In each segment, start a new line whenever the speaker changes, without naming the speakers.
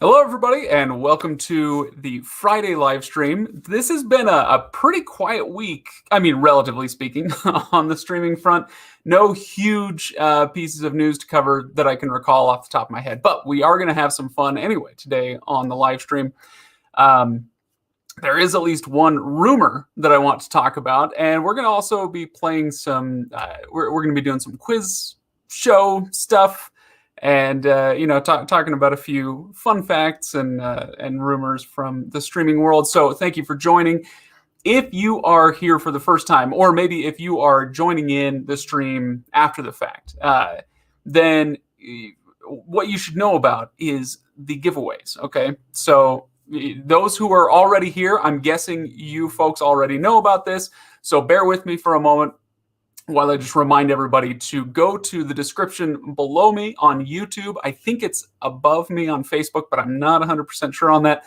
Hello, everybody, and welcome to the Friday live stream. This has been a pretty quiet week, relatively speaking, on the streaming front. No huge pieces of news to cover that I can recall off the top of my head, but we are going to have some fun anyway today on the live stream. There is at least one rumor that I want to talk about, and we're going to also be playing some, we're going to be doing some quiz show stuff. And talking about a few fun facts and rumors from the streaming world. So thank you for joining. If you are here for the first time, or maybe if you are joining in the stream after the fact, then what you should know about is the giveaways. Okay, so those who are already here, I'm guessing you folks already know about this. So bear with me for a moment while I just remind everybody to go to the description below me on YouTube. I think it's above me on Facebook, but I'm not 100% sure on that.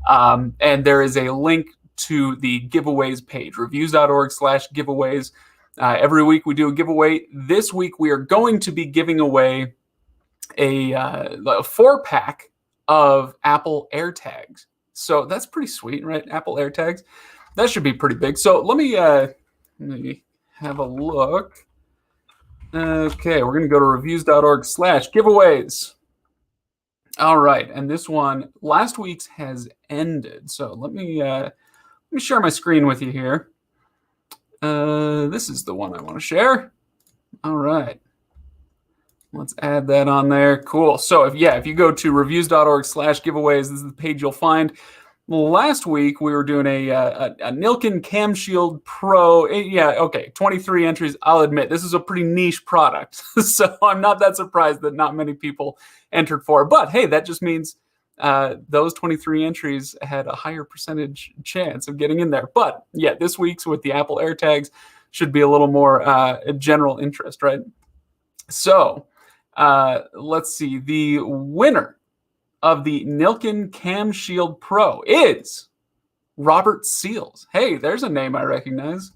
And there is a link to the giveaways page, Reviews.org/giveaways. Every week we do a giveaway. This week we are going to be giving away a 4-pack of Apple AirTags. So that's pretty sweet, right? Apple AirTags. That should be pretty big. So let me have a look. Okay, we're going to go to reviews.org/giveaways. All right, and this one, last week's has ended. So let me share my screen with you here. This is the one I want to share. All right. Let's add that on there. Cool. So if you go to reviews.org/giveaways, this is the page you'll find. Last week, we were doing a Nilkin Cam Shield Pro. 23 entries. I'll admit, this is a pretty niche product. So I'm not that surprised that not many people entered for it. But hey, that just means those 23 entries had a higher percentage chance of getting in there. But yeah, this week's with the Apple AirTags should be a little more general interest, right? So let's see. The winner of the Nilkin Cam Shield Pro is Robert Seals. Hey, there's a name I recognize.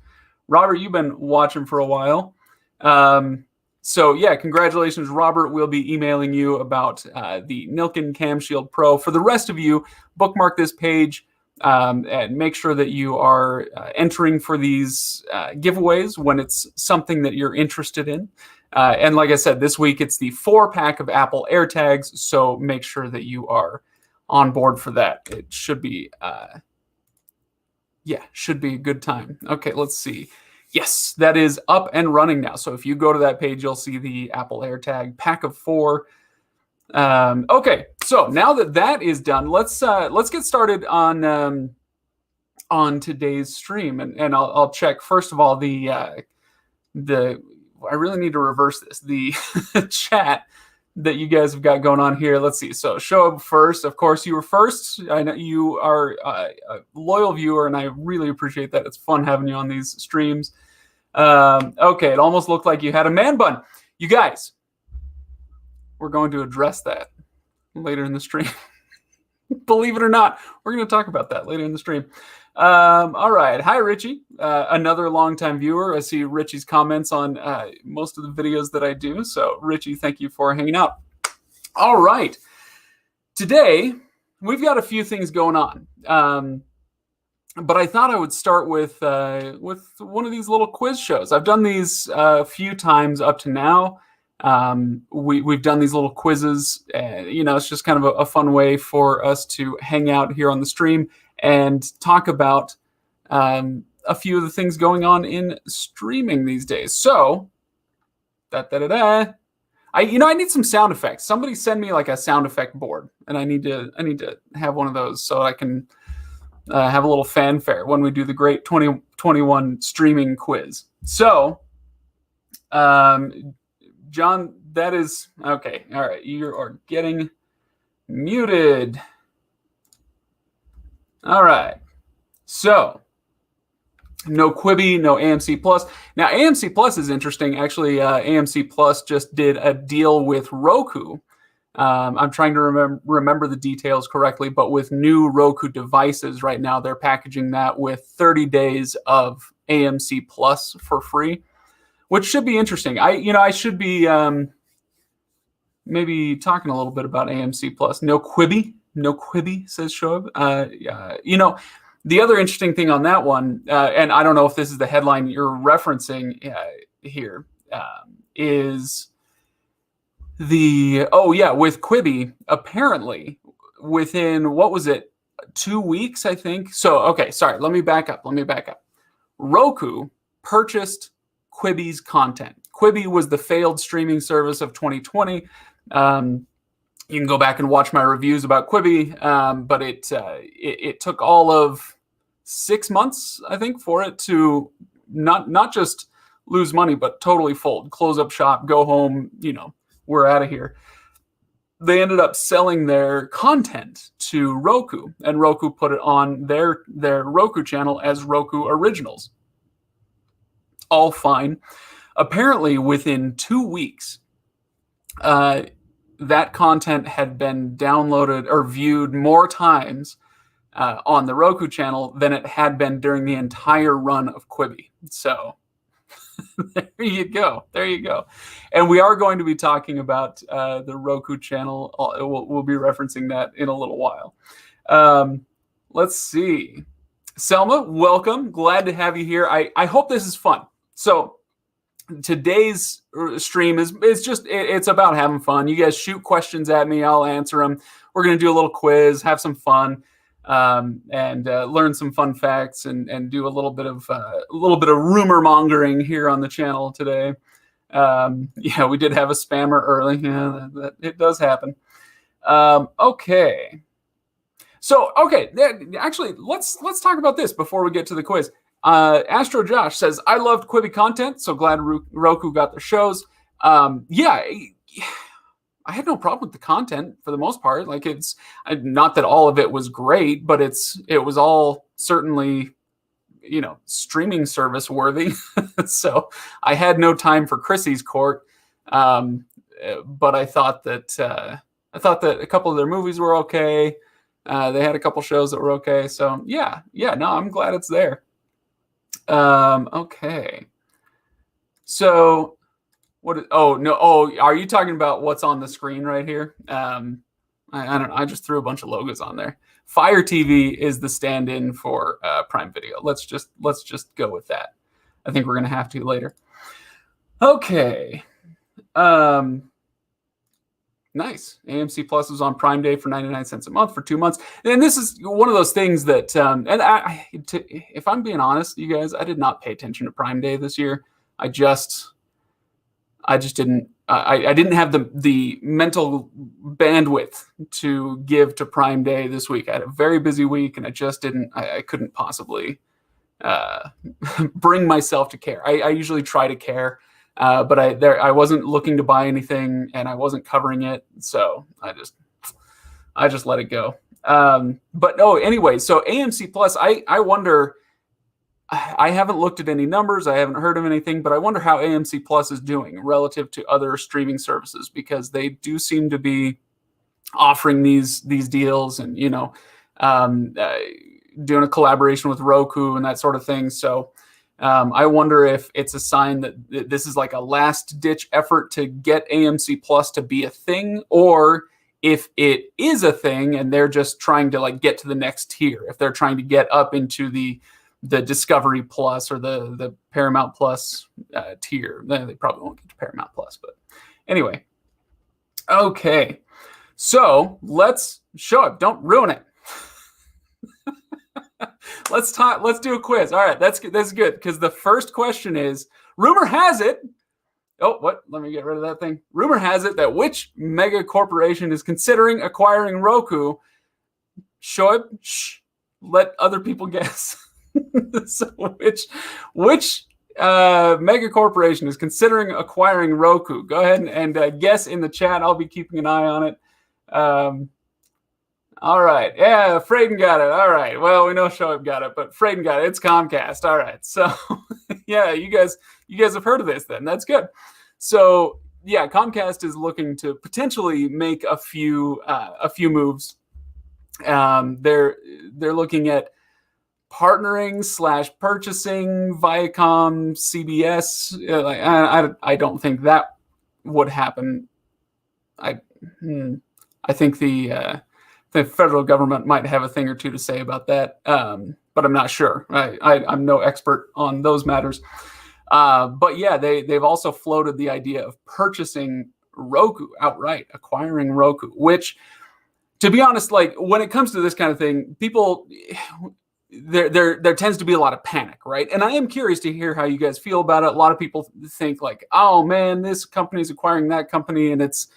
Robert, you've been watching for a while. Congratulations, Robert. We'll be emailing you about the Nilkin Cam Shield Pro. For the rest of you, bookmark this page and make sure that you are entering for these giveaways when it's something that you're interested in. And like I said, this week it's the 4-pack of Apple AirTags, so make sure that you are on board for that. It should be, should be a good time. Okay, let's see. Yes, that is up and running now. So if you go to that page, you'll see the Apple AirTag pack of 4. Okay, so now that is done, let's get started on today's stream, and I'll check first of all the. I really need to reverse this. The chat that you guys have got going on here. Let's see. So show up first. Of course, you were first. I know you are a loyal viewer, and I really appreciate that. It's fun having you on these streams. Okay, it almost looked like you had a man bun. You guys, we're going to address that later in the stream. Believe it or not, we're going to talk about that later in the stream. All right. Hi, Richie. Another longtime viewer. I see Richie's comments on most of the videos that I do. So, Richie, thank you for hanging out. All right. Today, we've got a few things going on. But I thought I would start with one of these little quiz shows. I've done these a few times up to now. We've done these little quizzes. It's just kind of a fun way for us to hang out here on the stream and talk about a few of the things going on in streaming these days. So, I need some sound effects. Somebody send me like a sound effect board, and I need to have one of those so I can have a little fanfare when we do the great 2021 streaming quiz. So, John, that is okay. All right, you are getting muted. All right. So, no Quibi, no AMC Plus. Now, AMC Plus is interesting. Actually, AMC Plus just did a deal with Roku. I'm trying to remember the details correctly, but with new Roku devices right now, they're packaging that with 30 days of AMC Plus for free, which should be interesting. I should be maybe talking a little bit about AMC Plus. No Quibi, No Quibi, says Shoaib. The other interesting thing on that one, and I don't know if this is the headline you're referencing here, is with Quibi, apparently within, what was it, 2 weeks, I think. So, okay, sorry, let me back up. Roku purchased Quibi's content. Quibi was the failed streaming service of 2020. You can go back and watch my reviews about Quibi, but it took all of 6 months, I think, for it to not just lose money, but totally fold, close up shop, go home, we're out of here. They ended up selling their content to Roku, and Roku put it on their Roku channel as Roku Originals. All fine. Apparently, within 2 weeks, that content had been downloaded or viewed more times on the Roku channel than it had been during the entire run of Quibi. So there you go. And we are going to be talking about the Roku channel. We'll be referencing that in a little while. Let's see. Selma, welcome. Glad to have you here. I hope this is fun. So today's stream it's about having fun. You guys shoot questions at me. I'll answer them. We're going to do a little quiz, have some fun, and learn some fun facts and do a little bit of rumor mongering here on the channel today. We did have a spammer early. Yeah, that it does happen. Okay. So, actually, let's talk about this before we get to the quiz. Astro Josh says, I loved Quibi content, so glad Roku got their shows. I had no problem with the content for the most part. Like, it's not that all of it was great, but it was all certainly, streaming service worthy. So I had no time for Chrissy's Court. But I thought that a couple of their movies were okay. They had a couple shows that were okay. So no, I'm glad it's there. Okay. So are you talking about what's on the screen right here? I don't know. I just threw a bunch of logos on there. Fire TV is the stand-in for Prime Video. Let's just go with that. I think we're going to have to later. Okay. Nice. AMC Plus was on Prime Day for 99 cents a month for 2 months. And this is one of those things that, if I'm being honest, you guys, I did not pay attention to Prime Day this year. I just didn't. I didn't have the mental bandwidth to give to Prime Day this week. I had a very busy week, and I just didn't. I couldn't possibly bring myself to care. I usually try to care. But I wasn't looking to buy anything, and I wasn't covering it, so I just let it go. But no, anyway, so AMC Plus, I wonder. I haven't looked at any numbers. I haven't heard of anything, but I wonder how AMC Plus is doing relative to other streaming services, because they do seem to be offering these deals, and doing a collaboration with Roku and that sort of thing. So. I wonder if it's a sign that this is like a last-ditch effort to get AMC Plus to be a thing, or if it is a thing and they're just trying to get to the next tier. If they're trying to get up into the Discovery Plus or the Paramount Plus tier. They probably won't get to Paramount Plus, but anyway. Okay, so let's show it. Don't ruin it. Let's do a quiz. All right, that's good, because the first question is, rumor has it. Oh, what? Let me get rid of that thing. Rumor has it that which mega corporation is considering acquiring Roku? Shoaib, let other people guess. So which mega corporation is considering acquiring Roku? Go ahead and guess in the chat. I'll be keeping an eye on it. All right. Yeah, Frayden got it. All right. Well, we know Shoaib got it, but Frayden got it. It's Comcast. All right. So, yeah, you guys have heard of this then. That's good. So, yeah, Comcast is looking to potentially make a few moves. They're looking at partnering / purchasing Viacom, CBS. I don't think that would happen. I think the the federal government might have a thing or two to say about that, but I'm not sure. I'm no expert on those matters. But yeah, they've also floated the idea of purchasing Roku outright, acquiring Roku, which, to be honest, like when it comes to this kind of thing, people, there tends to be a lot of panic, right? And I am curious to hear how you guys feel about it. A lot of people think like, oh man, this company's acquiring that company and it's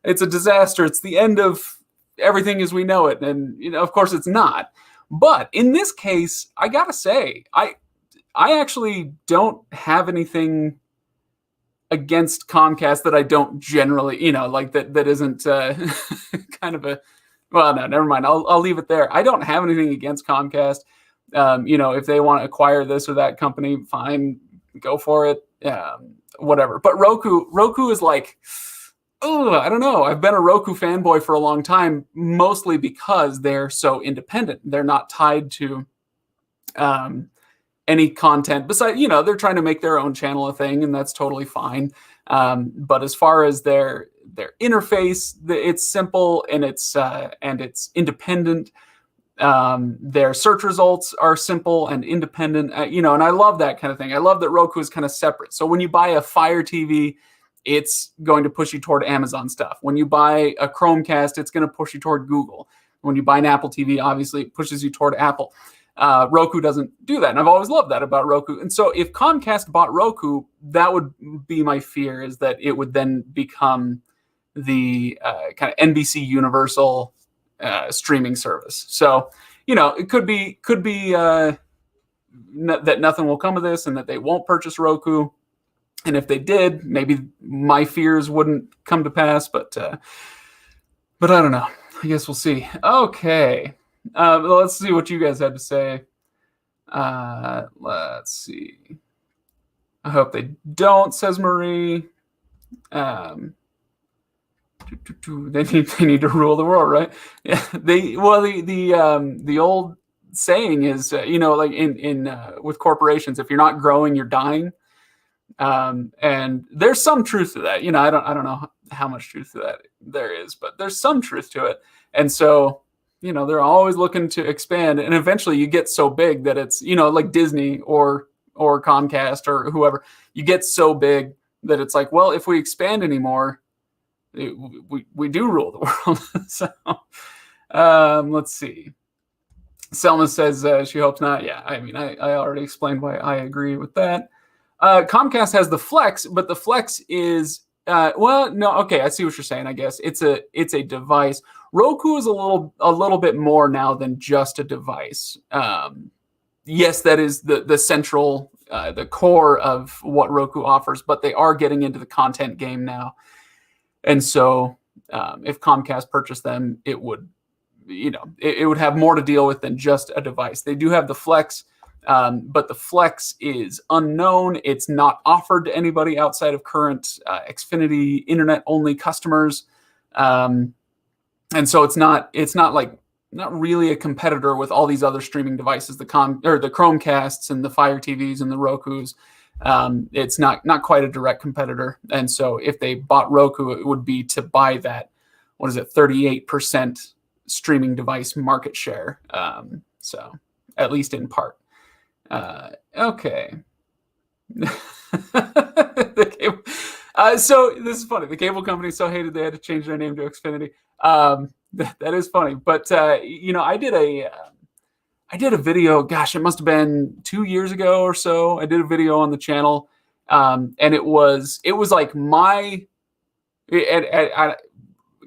a disaster. It's the end of everything as we know it. And, you know, of course it's not. But in this case, I gotta say, I actually don't have anything against Comcast that I don't generally, you know, like that isn't kind of a, well, no, never mind. I'll leave it there. I don't have anything against Comcast. You know, if they want to acquire this or that company, fine, go for it. Whatever. But Roku is like, oh, I don't know. I've been a Roku fanboy for a long time, mostly because they're so independent. They're not tied to any content besides, you know, they're trying to make their own channel a thing, and that's totally fine. But as far as their interface, it's simple and it's independent. Their search results are simple and independent, you know, and I love that kind of thing. I love that Roku is kind of separate. So when you buy a Fire TV, it's going to push you toward Amazon stuff. When you buy a Chromecast, it's going to push you toward Google. When you buy an Apple TV, obviously it pushes you toward Apple. Roku doesn't do that. And I've always loved that about Roku. And so if Comcast bought Roku, that would be my fear, is that it would then become the kind of NBC Universal streaming service. So, you know, it could be that nothing will come of this and that they won't purchase Roku. And if they did, maybe my fears wouldn't come to pass, but I don't know. I guess we'll see. Okay. Let's see what you guys had to say. Let's see. I hope they don't, says Marie. They need to rule the world, right? Yeah. The old saying is, you know, like in with corporations, if you're not growing, you're dying. And there's some truth to that. You know, I don't know how much truth to that there is, but there's some truth to it. And so, you know, they're always looking to expand, and eventually you get so big that it's, you know, like Disney or Comcast or whoever, you get so big that it's like, well, if we expand anymore, we do rule the world. So, let's see. Selma says she hopes not. Yeah, I mean, I already explained why I agree with that. Comcast has the Flex, but the Flex is well, no, okay, I see what you're saying. I guess it's a device. Roku is a little bit more now than just a device. Yes, that is the central, the core of what Roku offers, but they are getting into the content game now. And so, if Comcast purchased them, it would, you know, it would have more to deal with than just a device. They do have the Flex. But the Flex is unknown. It's not offered to anybody outside of current Xfinity internet-only customers, and so it's not really a competitor with all these other streaming devices, the Chromecasts and the Fire TVs and the Rokus. It's not quite a direct competitor, and so if they bought Roku, it would be to buy that, what is it, 38% streaming device market share. So at least in part. Okay. So this is funny. The cable company so hated they had to change their name to Xfinity. That is funny. But you know, I did a video. Gosh, it must have been 2 years ago or so. I did a video on the channel, and it was like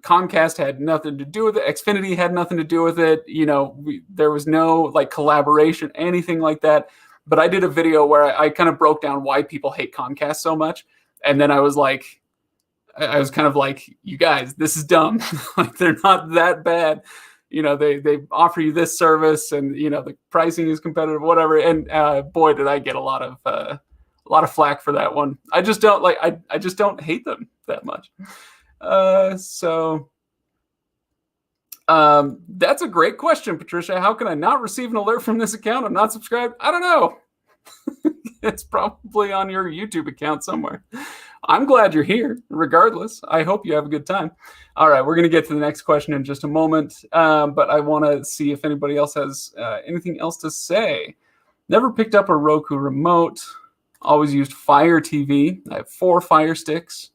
Comcast had nothing to do with it. Xfinity had nothing to do with it. You know, there was no like collaboration, anything like that. But I did a video where I kind of broke down why people hate Comcast so much. And then I was kind of like, you guys, this is dumb. Like, they're not that bad. You know, they offer you this service, and, you know, the pricing is competitive, whatever. And boy, did I get a lot of flack for that one. I just don't like, I just don't hate them that much. So that's a great question, Patricia. How can I not receive an alert from this account? I'm not subscribed. I don't know. It's probably on your YouTube account somewhere. I'm glad you're here, regardless. I hope you have a good time. All right, we're going to get to the next question in just a moment, but I want to see if anybody else has anything else to say. Never picked up a Roku remote. Always used Fire TV. I have 4 Fire Sticks.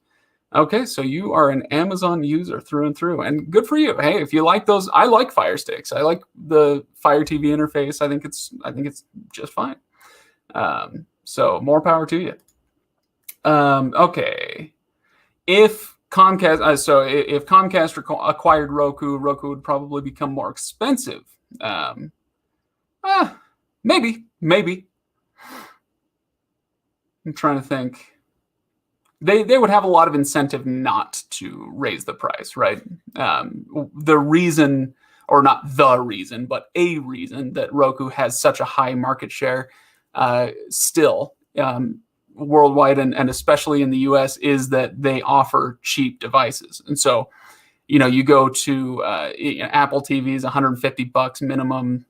Okay, so you are an Amazon user through and through, and good for you. Hey, if you like those, I like Fire Sticks. I like the Fire TV interface. I think it's just fine. So more power to you. Okay, if Comcast, if Comcast acquired Roku, Roku would probably become more expensive. Maybe. I'm trying to think. They would have a lot of incentive not to raise the price, right? The reason, or not the reason, but a reason that Roku has such a high market share still worldwide and especially in the US is that they offer cheap devices. And so, you go to Apple TVs, $150 minimum.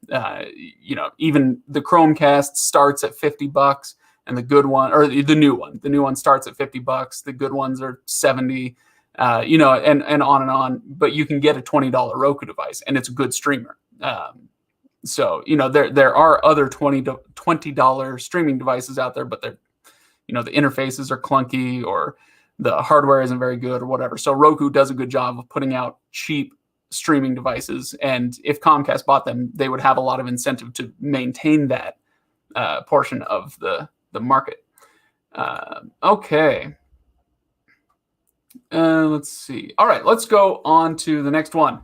Even the Chromecast starts at $50. And the good one, or the new one starts at $50. The good ones are $70, and on and on. But you can get a $20 Roku device, and it's a good streamer. So there are other $20 streaming devices out there, but they're, the interfaces are clunky or the hardware isn't very good or whatever. So Roku does a good job of putting out cheap streaming devices, and if Comcast bought them, they would have a lot of incentive to maintain that portion of the market. Okay. Let's see. All right, let's go on to the next one.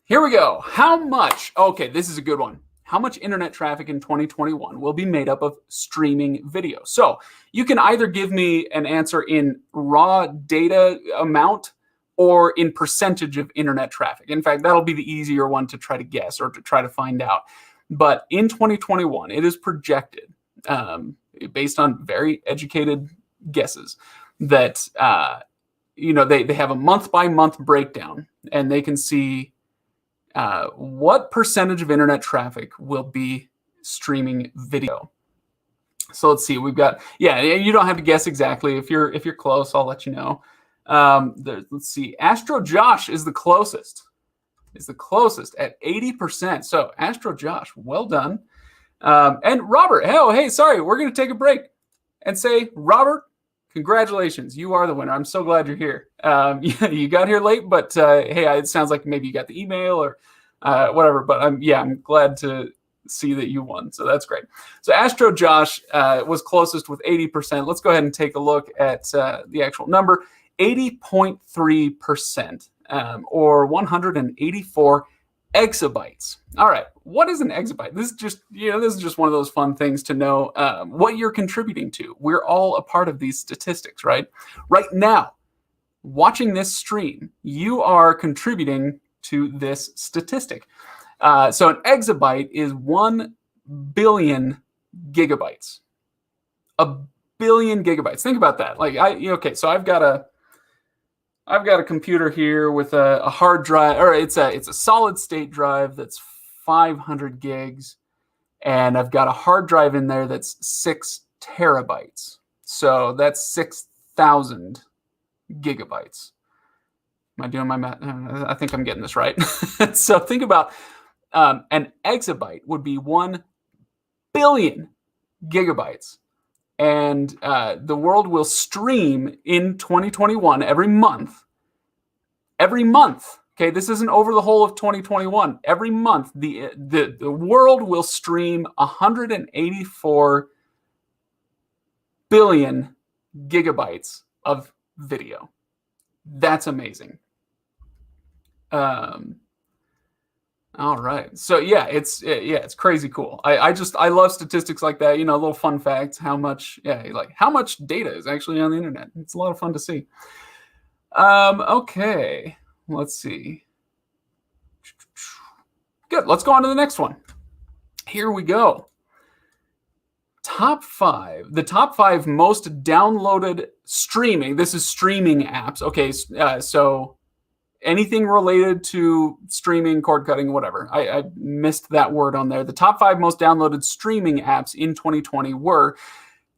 Here we go. How much? Okay, this is a good one. How much internet traffic in 2021 will be made up of streaming video? So you can either give me an answer in raw data amount or in percentage of internet traffic. In fact, that'll be the easier one to try to guess or to try to find out. But in 2021, it is projected, based on very educated guesses, that they have a month-by-month breakdown, and they can see what percentage of internet traffic will be streaming video. So let's see. We've got you don't have to guess exactly. If you're close, I'll let you know. Let's see. Astro Josh is the closest. At 80%. So Astro Josh, well done. And Robert, hey, sorry, we're going to take a break and say, Robert, congratulations, you are the winner. I'm so glad you're here. You got here late, but hey, it sounds like maybe you got the email or whatever. But I'm glad to see that you won. So that's great. So Astro Josh was closest with 80%. Let's go ahead and take a look at the actual number. 80.3%. Or 184 exabytes. All right, what is an exabyte? This is just one of those fun things to know what you're contributing to. We're all a part of these statistics, right? Right now, watching this stream, you are contributing to this statistic. So an exabyte is 1 billion gigabytes. A billion gigabytes. Think about that. So I've got a computer here with a hard drive, or it's a solid state drive that's 500 gigs, and I've got a hard drive in there that's 6 terabytes. So that's 6,000 gigabytes. Am I doing my math? I think I'm getting this right. So think about an exabyte would be 1 billion gigabytes. And the world will stream in 2021 every month. Okay, this isn't over the whole of 2021. Every month, the world will stream 184 billion gigabytes of video. That's amazing. All right. So it's crazy cool. I love statistics like that. Little fun facts. How much data is actually on the internet. It's a lot of fun to see. Okay. Let's see. Good. Let's go on to the next one. Here we go. The top five most downloaded streaming. This is streaming apps. Okay. So anything related to streaming, cord cutting, whatever. I missed that word on there. The top 5 most downloaded streaming apps in 2020 were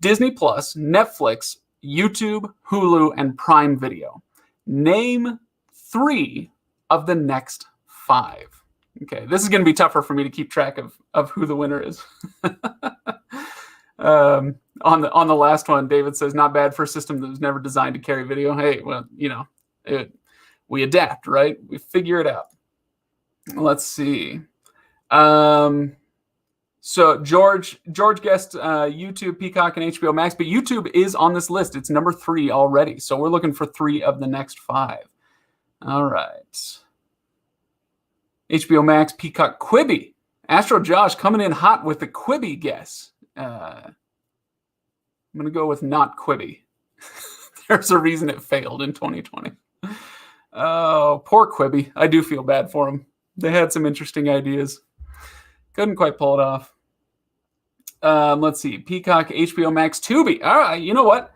Disney Plus, Netflix, YouTube, Hulu, and Prime Video. Name 3 of the next 5. Okay, this is going to be tougher for me to keep track of who the winner is. On the last one, David says, not bad for a system that was never designed to carry video. Hey, well, we adapt, right? We figure it out. Let's see. So George guessed YouTube, Peacock, and HBO Max, but YouTube is on this list. It's number 3 already. So we're looking for 3 of the next 5. All right. HBO Max, Peacock, Quibi. Astro Josh coming in hot with the Quibi guess. I'm going to go with not Quibi. There's a reason it failed in 2020. Oh, poor Quibi. I do feel bad for them. They had some interesting ideas. Couldn't quite pull it off. Let's see. Peacock, HBO Max, Tubi. All right, you know what?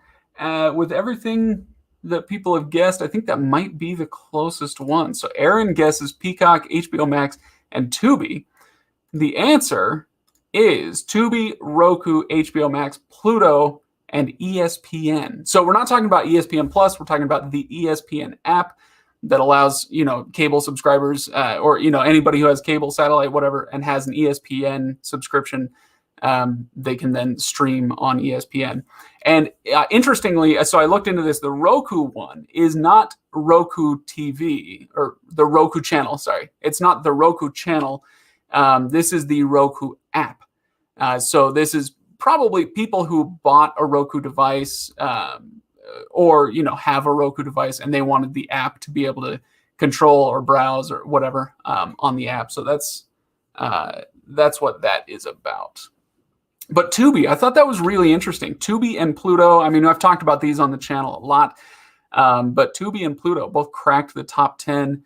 With everything that people have guessed, I think that might be the closest one. So Aaron guesses Peacock, HBO Max, and Tubi. The answer is Tubi, Roku, HBO Max, Pluto, and ESPN. So we're not talking about ESPN Plus. We're talking about the ESPN app that allows, cable subscribers or, anybody who has cable, satellite, whatever, and has an ESPN subscription, they can then stream on ESPN. And interestingly, so I looked into this, the Roku one is not Roku TV, or the Roku channel, sorry. It's not the Roku channel. This is the Roku app. So this is probably people who bought a Roku device or, have a Roku device and they wanted the app to be able to control or browse or whatever on the app. So that's what that is about. But Tubi, I thought that was really interesting. Tubi and Pluto, I mean, I've talked about these on the channel a lot, but Tubi and Pluto both cracked the top 10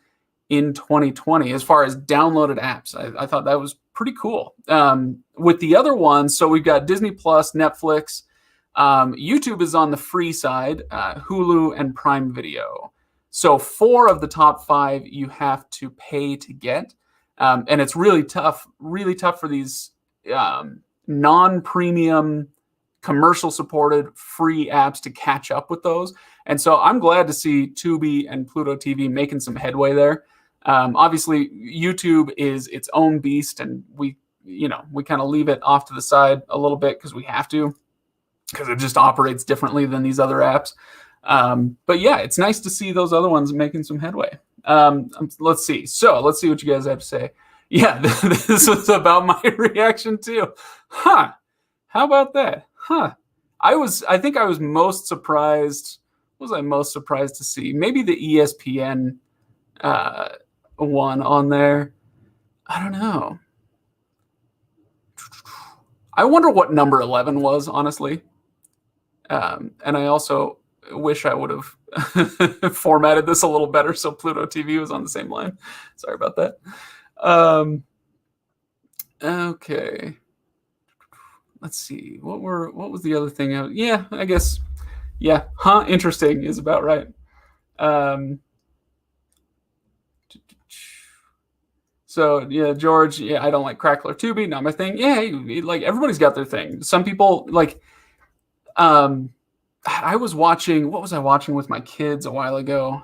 in 2020 as far as downloaded apps. I thought that was pretty cool. With the other ones, so we've got Disney Plus, Netflix, YouTube is on the free side, Hulu, and Prime Video. So 4 of the top 5 you have to pay to get. And it's really tough for these non-premium, commercial-supported free apps to catch up with those. And so I'm glad to see Tubi and Pluto TV making some headway there. Obviously, YouTube is its own beast, and we kind of leave it off to the side a little bit because we have to, because it just operates differently than these other apps. But yeah, it's nice to see those other ones making some headway. Let's see. So let's see what you guys have to say. Yeah, this was about my reaction too. Huh. How about that? Huh. I think I was most surprised. What was I most surprised to see? Maybe the ESPN one on there. I don't know. I wonder what number 11 was, honestly. And I also wish I would have formatted this a little better so Pluto TV was on the same line. Sorry about that. Okay. Let's see. What was the other thing? Yeah, I guess. Yeah. Huh. Interesting is about right. So yeah, George, yeah, I don't like Crackler Tubi, not my thing. Yeah, like everybody's got their thing. Some people like, I was watching, what was I watching with my kids a while ago?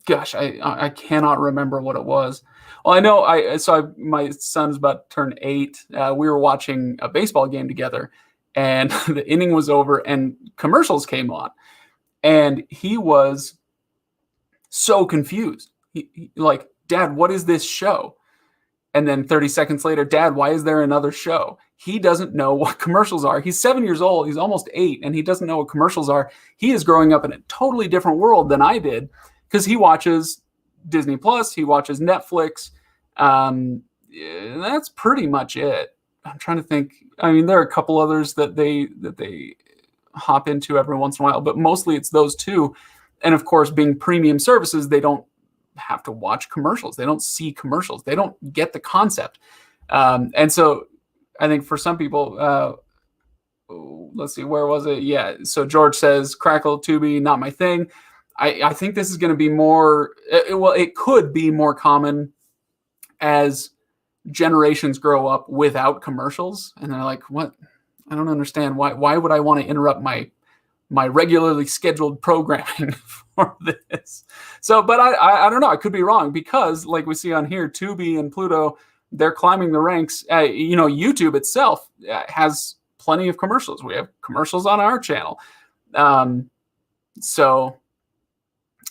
Gosh, I cannot remember what it was. Well, I know my son's about to turn 8. We were watching a baseball game together and the inning was over and commercials came on and he was so confused. He like, Dad, what is this show? And then 30 seconds later, Dad, why is there another show? He doesn't know what commercials are. He's 7 years old. He's almost 8, and he doesn't know what commercials are. He is growing up in a totally different world than I did because he watches Disney Plus. He watches Netflix. That's pretty much it. I'm trying to think. I mean, there are a couple others that they hop into every once in a while, but mostly it's those two. And of course, being premium services, they don't have to watch commercials. They don't see commercials. They don't get the concept. And so I think for some people, let's see, where was it? Yeah. So George says Crackle Tubi, not my thing. I think this is going to be more, it could be more common as generations grow up without commercials. And they're like, what? I don't understand why would I want to interrupt my regularly scheduled programming for this? So, but I don't know. I could be wrong, because like we see on here, Tubi and Pluto, they're climbing the ranks. YouTube itself has plenty of commercials. We have commercials on our channel. So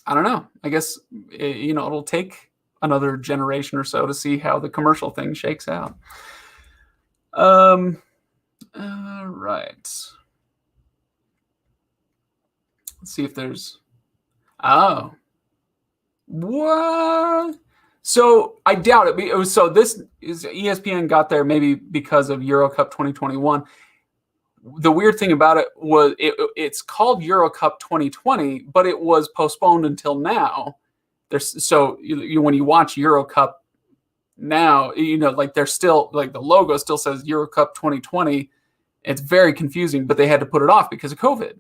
I don't know. I guess, it'll take another generation or so to see how the commercial thing shakes out. All right. Let's see if there's. Oh. What? So I doubt it. So this is ESPN got there maybe because of Euro Cup 2021. The weird thing about it was it's called Euro Cup 2020, but it was postponed until now. So when you watch Euro Cup now, like there's still, like, the logo still says Euro Cup 2020. It's very confusing, but they had to put it off because of COVID,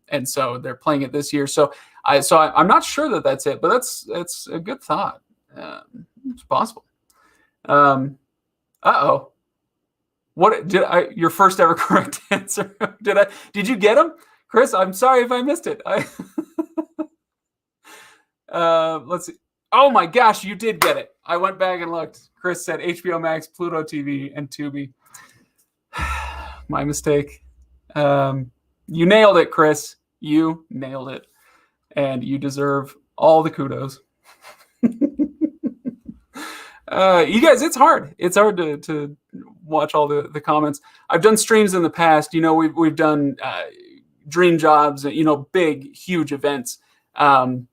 and so they're playing it this year. So I'm not sure that that's it, but that's a good thought. It's possible. Uh-oh. What did your first ever correct answer? Did you get him, Chris? I'm sorry if I missed it. Let's see. Oh my gosh, you did get it. I went back and looked. Chris said HBO Max, Pluto TV, and Tubi. My mistake. You nailed it, Chris. You nailed it. And you deserve all the kudos. You guys, it's hard. It's hard to watch all the comments. I've done streams in the past. We've done dream jobs, big, huge events. And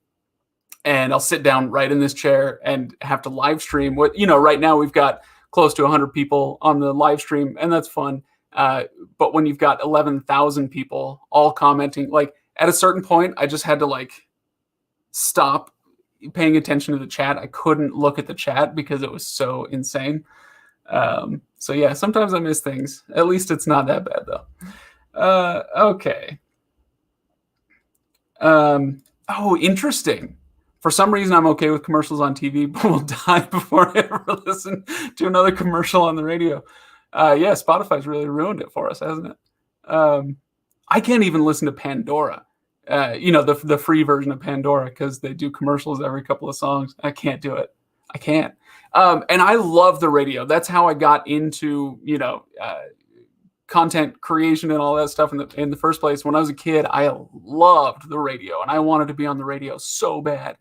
I'll sit down right in this chair and have to live stream. Right now we've got close to 100 people on the live stream, and that's fun. But when you've got 11,000 people all commenting, like, at a certain point, I just had to stop paying attention to the chat. I couldn't look at the chat because it was so insane. So yeah, sometimes I miss things. At least it's not that bad though. Okay. Oh, interesting. For some reason, I'm okay with commercials on TV, but will die before I ever listen to another commercial on the radio. Yeah, Spotify's really ruined it for us, hasn't it? I can't even listen to Pandora, the free version of Pandora, because they do commercials every couple of songs. I can't do it. I can't. And I love the radio. That's how I got into, content creation and all that stuff in the first place. When I was a kid, I loved the radio, and I wanted to be on the radio so bad.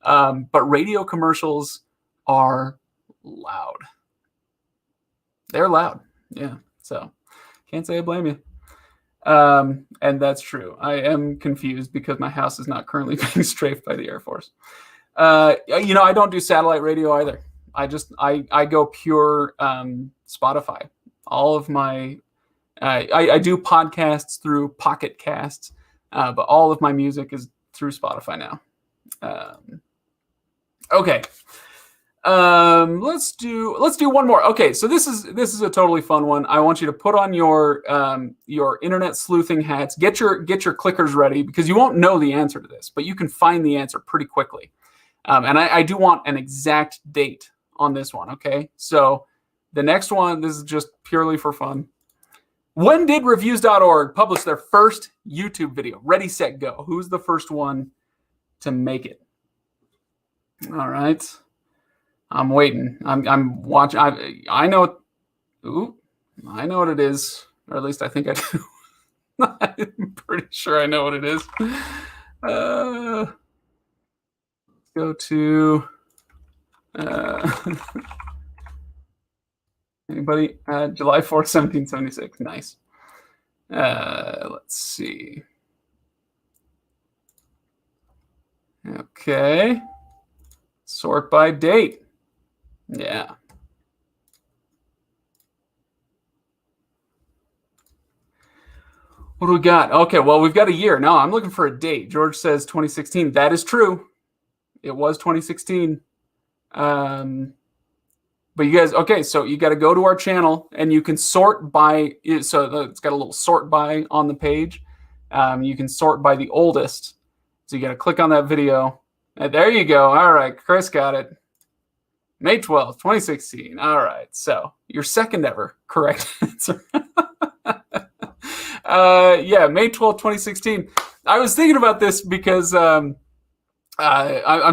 But radio commercials are loud. They're loud. Yeah. So can't say I blame you. And that's true. I am confused because my house is not currently being strafed by the Air Force. I don't do satellite radio either. I go pure Spotify. All of my I do podcasts through Pocket Casts, but all of my music is through Spotify now. Okay. Let's do one more. Okay, so this is a totally fun one. I want you to put on your internet sleuthing hats. Get your clickers ready, because you won't know the answer to this, but you can find the answer pretty quickly. And I do want an exact date on this one. Okay, so the next one, this is just purely for fun. When did Reviews.org publish their first YouTube video? Ready, set, go. Who's the first one to make it? All right. I'm waiting. I'm watching. I know. Ooh, I know what it is, or at least I think I do. I'm pretty sure I know what it is. Let's go to anybody? July 4th, 1776. Nice. Let's see. Okay. Sort by date. Yeah. What do we got? Okay, well, we've got a year. No, I'm looking for a date. George says 2016. That is true. It was 2016. But you guys, okay, so you got to go to our channel, and you can sort by, so it's got a little sort by on the page. You can sort by the oldest. So you got to click on that video. And there you go. All right, Chris got it. May 12th, 2016. All right, so your second ever correct answer. Yeah, May 12th, 2016. I was thinking about this because I'm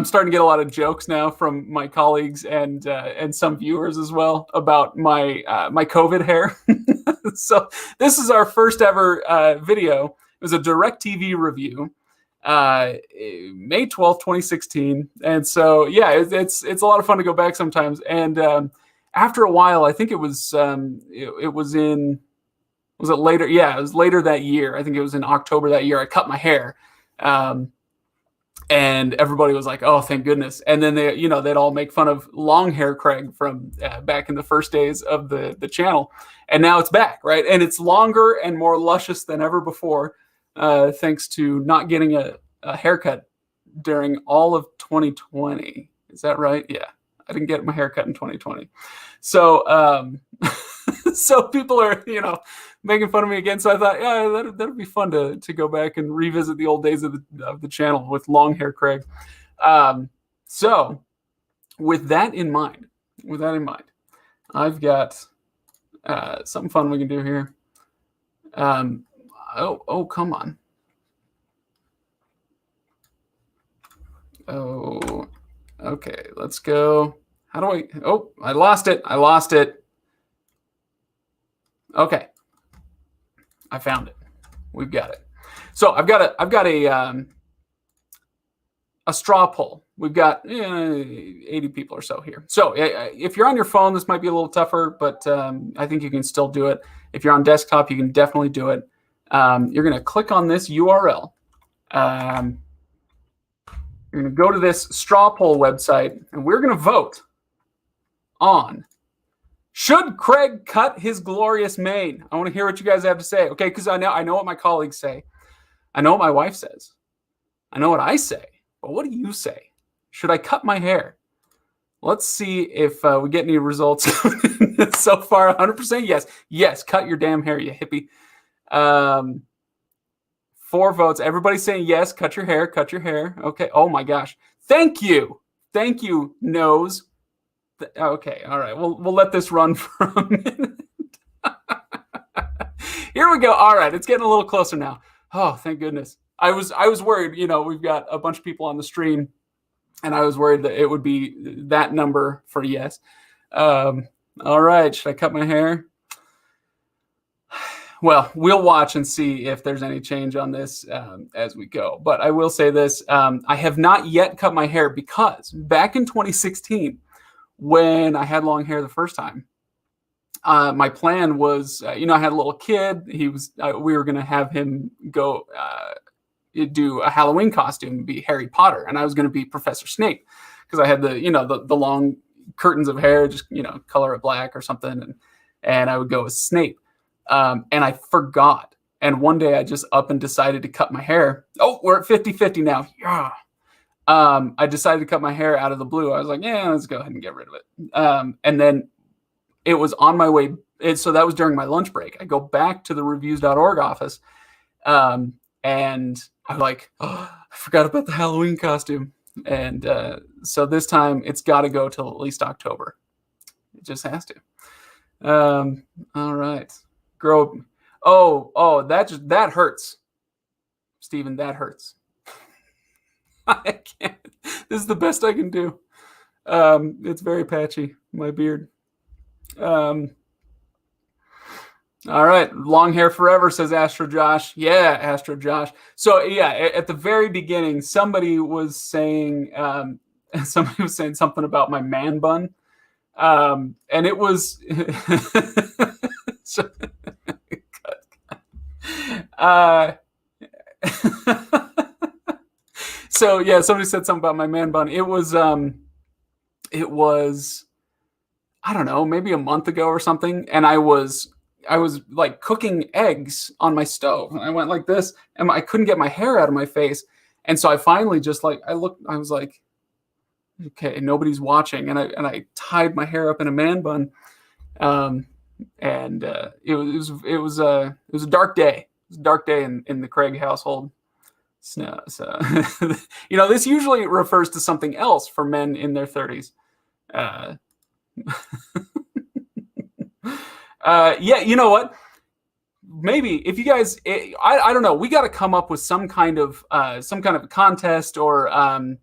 starting to get a lot of jokes now from my colleagues and some viewers as well about my my COVID hair. So this is our first ever video. It was a DirecTV review, May 12th, 2016. And so yeah, it's a lot of fun to go back sometimes. And after a while, I think it was in. Was it later? Yeah, it was later that year. I think it was in October that year. I cut my hair, and everybody was like, "Oh, thank goodness!" And then they'd all make fun of long hair Craig from back in the first days of the channel, and now it's back, right? And it's longer and more luscious than ever before, thanks to not getting a haircut during all of 2020. Is that right? Yeah, I didn't get my haircut in 2020, so. So people are, making fun of me again. So I thought, yeah, that'd be fun to go back and revisit the old days of the channel with long hair Craig. So with that in mind, I've got something fun we can do here. Oh, come on. Oh, okay, let's go. How do I? Oh, I lost it. Okay, I found it. We've got it. So I've got a straw poll. We've got 80 people or so here. So if you're on your phone, this might be a little tougher, but I think you can still do it. If you're on desktop, you can definitely do it. You're going to click on this URL. You're going to go to this straw poll website, and we're going to vote on: should Craig cut his glorious mane? I want to hear what you guys have to say. Okay, because I know what my colleagues say. I know what my wife says. I know what I say. But what do you say? Should I cut my hair? Let's see if we get any results so far. 100% yes. Yes, cut your damn hair, you hippie. 4 votes. Everybody's saying yes, cut your hair, cut your hair. Okay. Oh my gosh. Thank you. Thank you, Nose. Okay, all right. We'll let this run for a minute. Here we go. All right, it's getting a little closer now. Oh, thank goodness. I was worried. We've got a bunch of people on the stream, and I was worried that it would be that number for yes. All right, should I cut my hair? Well, we'll watch and see if there's any change on this as we go. But I will say this: I have not yet cut my hair because back in 2016. When I had long hair the first time, my plan was, I had a little kid. We were going to have him go do a Halloween costume, be Harry Potter, and I was going to be Professor Snape because I had the long curtains of hair, just color it black or something, and I would go as Snape. And I forgot, and one day I just up and decided to cut my hair. Oh, we're at 50-50 now. Yeah. I decided to cut my hair out of the blue. I was like, yeah, let's go ahead and get rid of it. And then it was on my way. So that was during my lunch break. I go back to the Reviews.org office. And I'm like, oh, I forgot about the Halloween costume. And so this time it's got to go till at least October. It just has to. All right. Grow. Oh, that hurts. Steven, that hurts. I can't. This is the best I can do. It's very patchy, my beard. All right. Long hair forever, says Astro Josh. Yeah, Astro Josh. So yeah, at the very beginning, somebody was saying something about my man bun. And it was so yeah, somebody said something about my man bun. It was I don't know, maybe a month ago or something, and I was like cooking eggs on my stove, and I went like this, and I couldn't get my hair out of my face, and so I finally just I was like, okay, nobody's watching, and I tied my hair up in a man bun, and it was a dark day. It was a dark day in the Craig household. So this usually refers to something else for men in their 30s. Yeah, you know what? maybe if you guys, I don't know, we got to come up with some kind of contest, or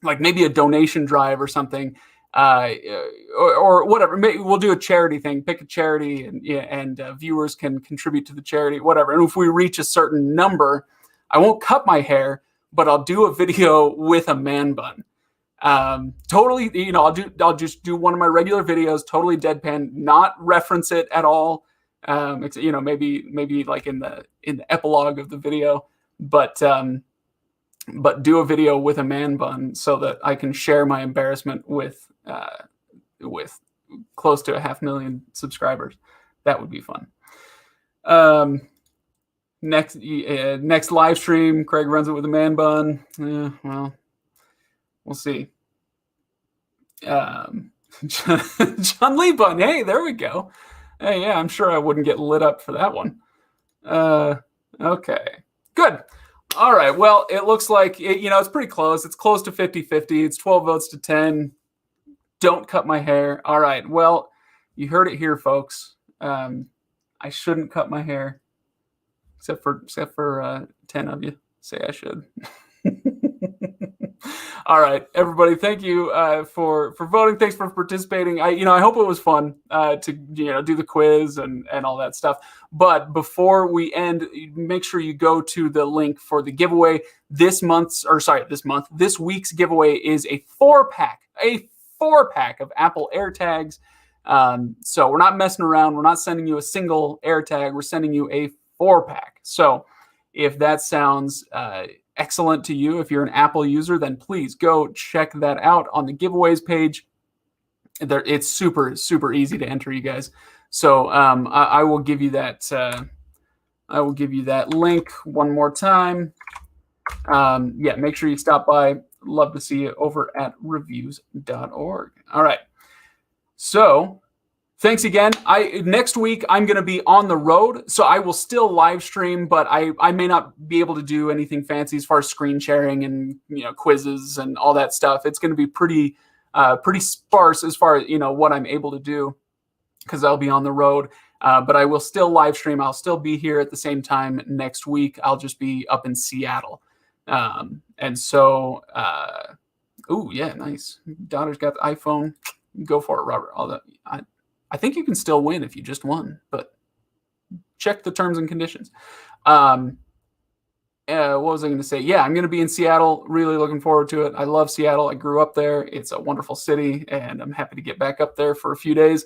like maybe a donation drive or something, or whatever. Maybe we'll do a charity thing, pick a charity, and viewers can contribute to the charity, whatever. And if we reach a certain number, I won't cut my hair, but I'll do a video with a man bun. Totally, I'll just do one of my regular videos, totally deadpan, not reference it at all. Maybe like in the epilogue of the video, but do a video with a man bun so that I can share my embarrassment with close to 500,000 subscribers. That would be fun. Next live stream, Craig runs it with a man bun. Well, we'll see. John Lee bun. Hey, there we go. Hey, yeah, I'm sure I wouldn't get lit up for that one. Okay, good. All right. Well, it looks like it's pretty close. It's close to 50-50. It's 12 votes to 10. Don't cut my hair. All right. Well, you heard it here, folks. I shouldn't cut my hair, except for 10 of you say I should. All right, everybody. Thank you for voting. Thanks for participating. I hope it was fun to do the quiz and all that stuff. But before we end, make sure you go to the link for the giveaway. This week's giveaway is a 4-pack of Apple AirTags. So we're not messing around. We're not sending you a single AirTag. We're sending you a 4-pack. So if that sounds excellent to you, if you're an Apple user, then please go check that out on the giveaways page. It's super, super easy to enter, you guys. So I will give you that. I will give you that link one more time. Make sure you stop by. Love to see you over at Reviews.org. All right. So thanks again. Next week I'm going to be on the road, so I will still live stream, but I may not be able to do anything fancy as far as screen sharing and quizzes and all that stuff. It's going to be pretty sparse as far as what I'm able to do, because I'll be on the road. But I will still live stream. I'll still be here at the same time next week. I'll just be up in Seattle. And so, nice. Daughter's got the iPhone. Go for it, Robert. All that. I think you can still win if you just won, but check the terms and conditions. What was I going to say? Yeah, I'm going to be in Seattle. Really looking forward to it. I love Seattle. I grew up there. It's a wonderful city, and I'm happy to get back up there for a few days.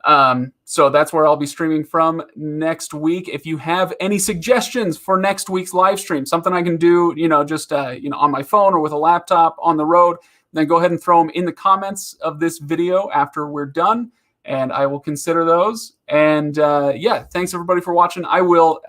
So that's where I'll be streaming from next week. If you have any suggestions for next week's live stream, something I can do, on my phone or with a laptop on the road, then go ahead and throw them in the comments of this video after we're done, and I will consider those. And thanks everybody for watching. I will